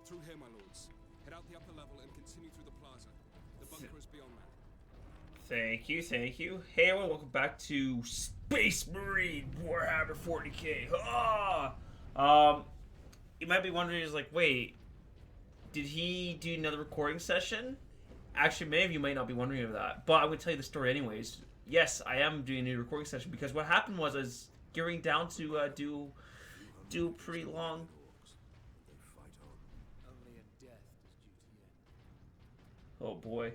Through here, my lords. Head out the upper level and continue through the plaza. The bunker is beyond that. Thank you, thank you. Hey everyone, welcome back to Space Marine Warhammer 40k. You might be wondering, is like, wait, did he do another recording session? Actually, many of you might not be wondering of that, but I'm going to tell you the story anyways. Yes, I am doing a new recording session because what happened was I was gearing down to do pretty long. Oh boy.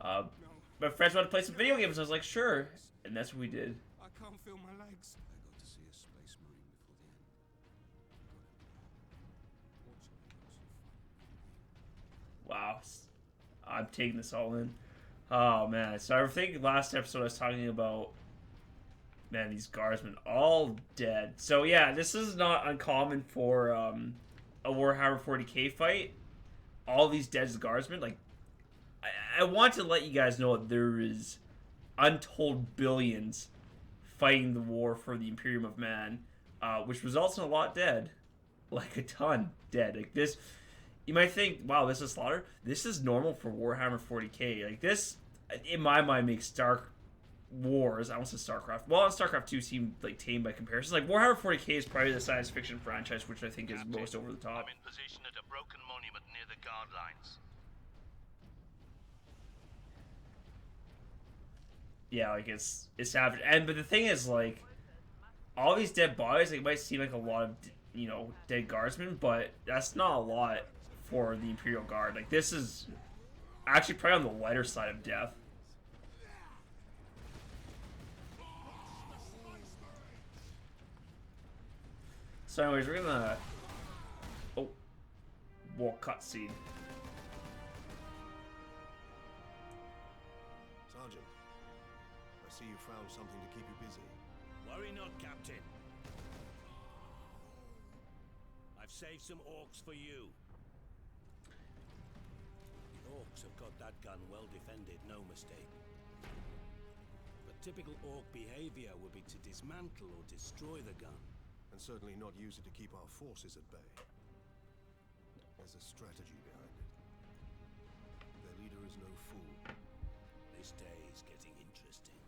My friends wanted to play some video games. I was like, sure, and that's what we did. I can't feel my legs. I got to see a space marine before the end. Wow, I'm taking this all in. Oh man, so I think last episode I was talking about, man, these guardsmen all dead. So yeah, this is not uncommon for a Warhammer 40k fight. All these dead guardsmen, like, I want to let you guys know that there is untold billions fighting the war for the Imperium of Man, which results in a lot dead. Like, a ton dead. Like, this, you might think, wow, this is slaughter. This is normal for Warhammer 40k. Like, this, in my mind, makes Star Wars, I almost said StarCraft, well, StarCraft 2 seemed, like, tame by comparison. Like, Warhammer 40k is probably the science fiction franchise which I think is most over the top. I'm in position at a broken monument near the guard lines. Yeah, like, it's savage. And but the thing is, like, all these dead bodies, like, it might seem like a lot of, you know, dead guardsmen, but that's not a lot for the Imperial Guard. Like, this is actually probably on the lighter side of death. So anyways, we're gonna... Oh. War cutscene. Sergeant, I see you found something to keep you busy. Worry not, Captain. I've saved some orcs for you. The orcs have got that gun well defended, no mistake. But typical orc behavior would be to dismantle or destroy the gun. And certainly not use it to keep our forces at bay. There's a strategy behind it. Their leader is no fool. This day is getting interesting.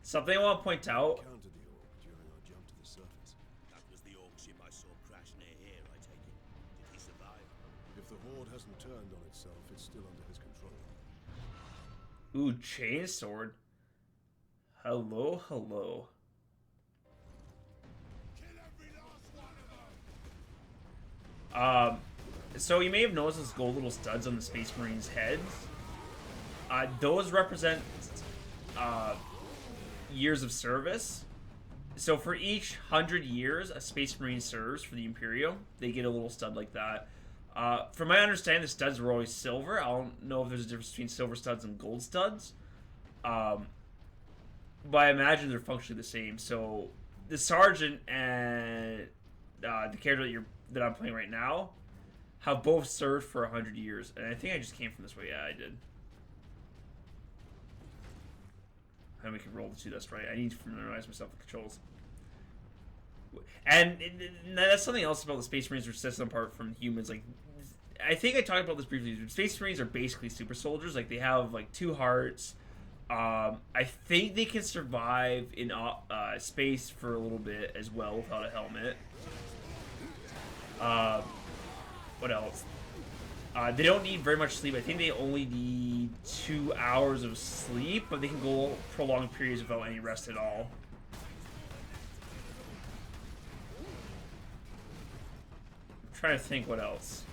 Something I want to point out. Encountered the orc during our jump to the surface. That was the orc ship I saw crash near here, I take it. Did he survive? If the horde hasn't turned on itself, it's still under his control. Ooh, Chainsword. Hello, hello. So you may have noticed those gold little studs on the Space Marines' heads. Those represent years of service. So for each 100 years a Space Marine serves for the Imperium, they get a little stud like that. From my understanding, the studs were always silver. I don't know if there's a difference between silver studs and gold studs. But I imagine they're functionally the same. So the Sergeant and the character that I'm playing right now have both served for 100 years. And I think I just came from this way. Yeah, I did. And we can roll the two, that's right. I need to familiarize myself with controls. And that's something else about the Space Marines which sets them apart from humans. Like, I think I talked about this briefly. Space Marines are basically super soldiers. Like, they have, like, 2 hearts. I think they can survive in space for a little bit as well without a helmet. What else? They don't need very much sleep. I think they only need 2 hours of sleep, but they can go prolonged periods without any rest at all. I'm trying to think what else.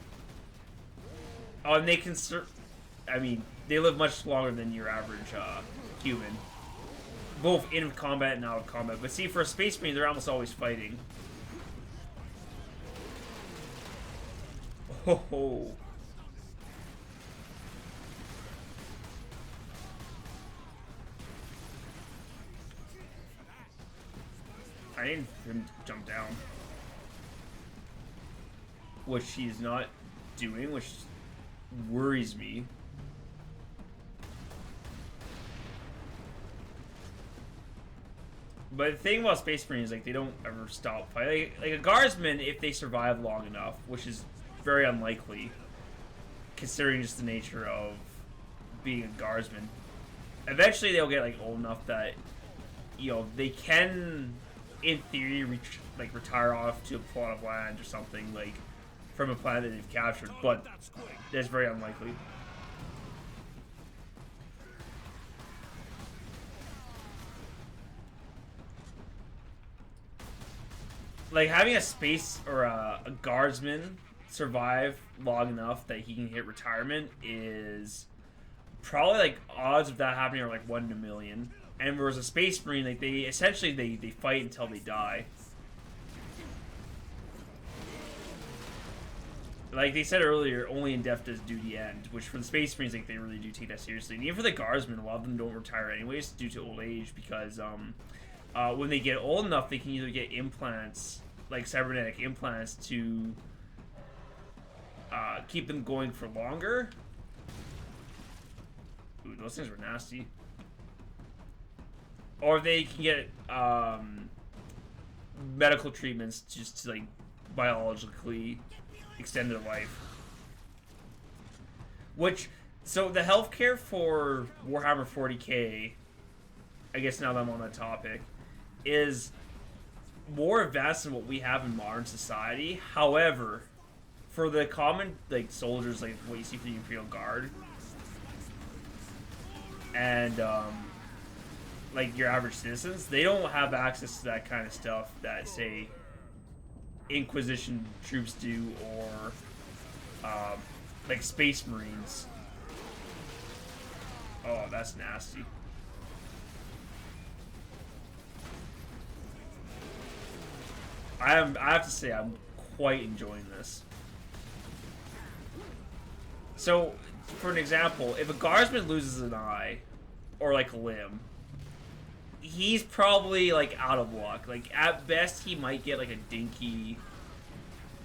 Oh, and they can I mean, they live much longer than your average human. Both in combat and out of combat. But see, for a Space Marine, they're almost always fighting. Ho ho. I need him to jump down. Which he's not doing, which worries me. But the thing about Space Marines, like, they don't ever stop fighting. Like a Guardsman, if they survive long enough, which is very unlikely, considering just the nature of being a Guardsman, eventually they'll get, like, old enough that, you know, they can, in theory, retire off to a plot of land or something, like, from a planet that they've captured, but that's very unlikely. Like, having a space or a Guardsman survive long enough that he can hit retirement is probably, like, odds of that happening are like 1 in a million. And whereas a Space Marine, like, they essentially they fight until they die. Like they said earlier, only in death does duty end, which for the Space Marines, like, they really do take that seriously. And even for the Guardsmen, a lot of them don't retire anyways due to old age, because when they get old enough, they can either get implants, like cybernetic implants, to keep them going for longer. Ooh, those things were nasty. Or they can get medical treatments just to, like, biologically extend their life. Which, so the healthcare for Warhammer 40k, I guess now that I'm on that topic, is more advanced than what we have in modern society. However, for the common, like, soldiers, like what you see for the Imperial Guard, and like your average citizens, they don't have access to that kind of stuff that, say, Inquisition troops do, or like Space Marines. Oh, that's nasty. I have to say, I'm quite enjoying this. So, for an example, if a Guardsman loses an eye, or like a limb, he's probably, like, out of luck. Like, at best, he might get, like, a dinky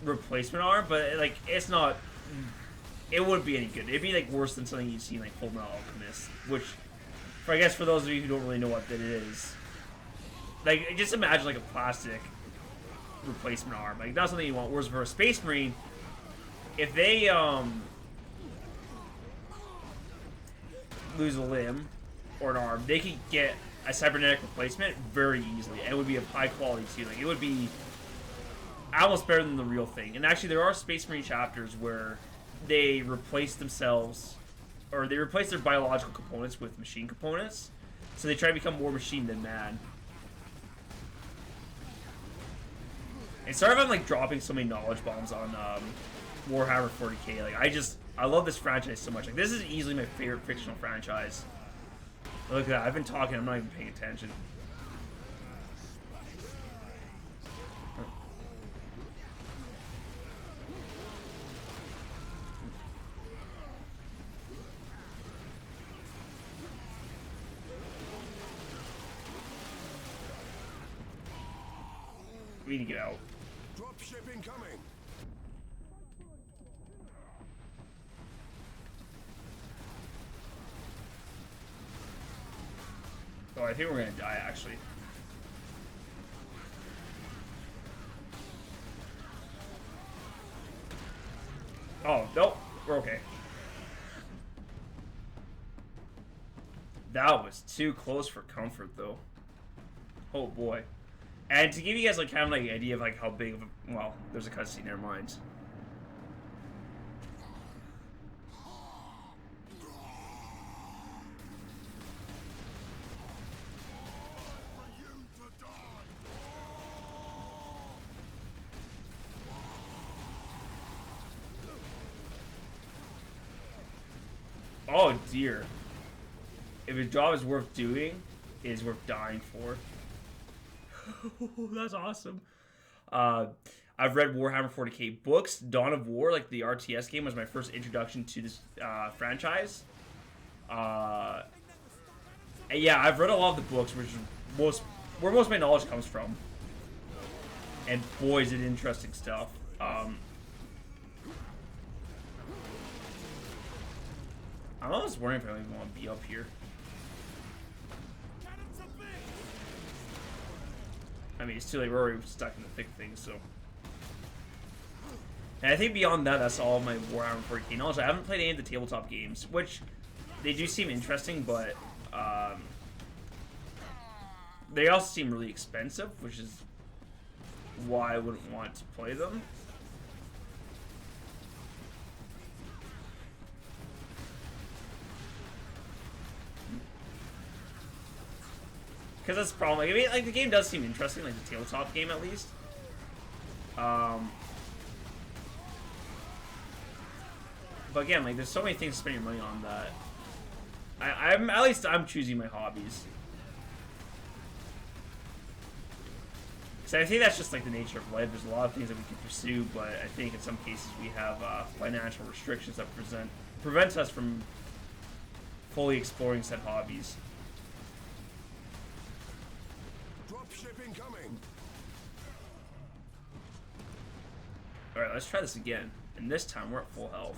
replacement arm, but, like, it's not, it wouldn't be any good. It'd be, like, worse than something you'd see in, like, Full Metal Alchemist, which, I guess for those of you who don't really know what that is, like, just imagine, like, a plastic replacement arm. Like, that's something you want. Whereas for a Space Marine, if they, lose a limb or an arm, they could get a cybernetic replacement very easily, and it would be of high quality too. Like, it would be almost better than the real thing. And actually, there are Space Marine chapters where they replace themselves, or they replace their biological components with machine components, so they try to become more machine than man. And sorry if I'm, like, dropping so many knowledge bombs on Warhammer 40k. Like, I love this franchise so much. Like, this is easily my favorite fictional franchise. Look at that. I've been talking. I'm not even paying attention. We need to get out. Dropship incoming. Oh, I think we're gonna die, actually. Oh, nope. We're okay. That was too close for comfort, though. Oh, boy. And to give you guys, like, kind of, like, an idea of, like, how big of a... Well, there's a cutscene, never mind. Oh, dear. If a job is worth doing, it is worth dying for. That's awesome. I've read Warhammer 40k books. Dawn of War, like the RTS game, was my first introduction to this franchise. And yeah, I've read a lot of the books, which is where most of my knowledge comes from. And boy, is it interesting stuff. I'm almost wondering if I don't even want to be up here. I mean, it's too late. We're already stuck in the thick of things, so. And I think beyond that, that's all my Warhammer 40k knowledge. I haven't played any of the tabletop games, which they do seem interesting, but they also seem really expensive, which is why I wouldn't want to play them. Because that's the problem. Like, I mean, like, the game does seem interesting, like the tabletop game at least. But again, like, there's so many things to spend your money on that I'm choosing my hobbies. So I think that's just like the nature of life. There's a lot of things that we can pursue, but I think in some cases we have financial restrictions that prevent us from fully exploring said hobbies. Dropship incoming. All right, let's try this again. And this time we're at full health.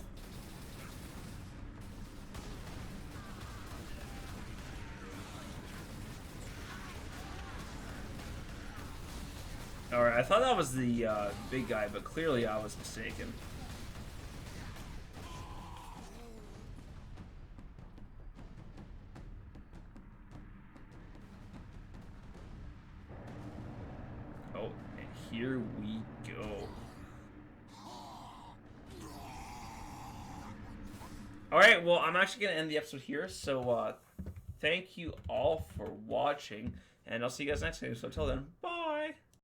Alright, I thought that was the big guy, but clearly I was mistaken. Oh, and here we go. Alright, well, I'm actually going to end the episode here, so thank you all for watching, and I'll see you guys next time. So until then,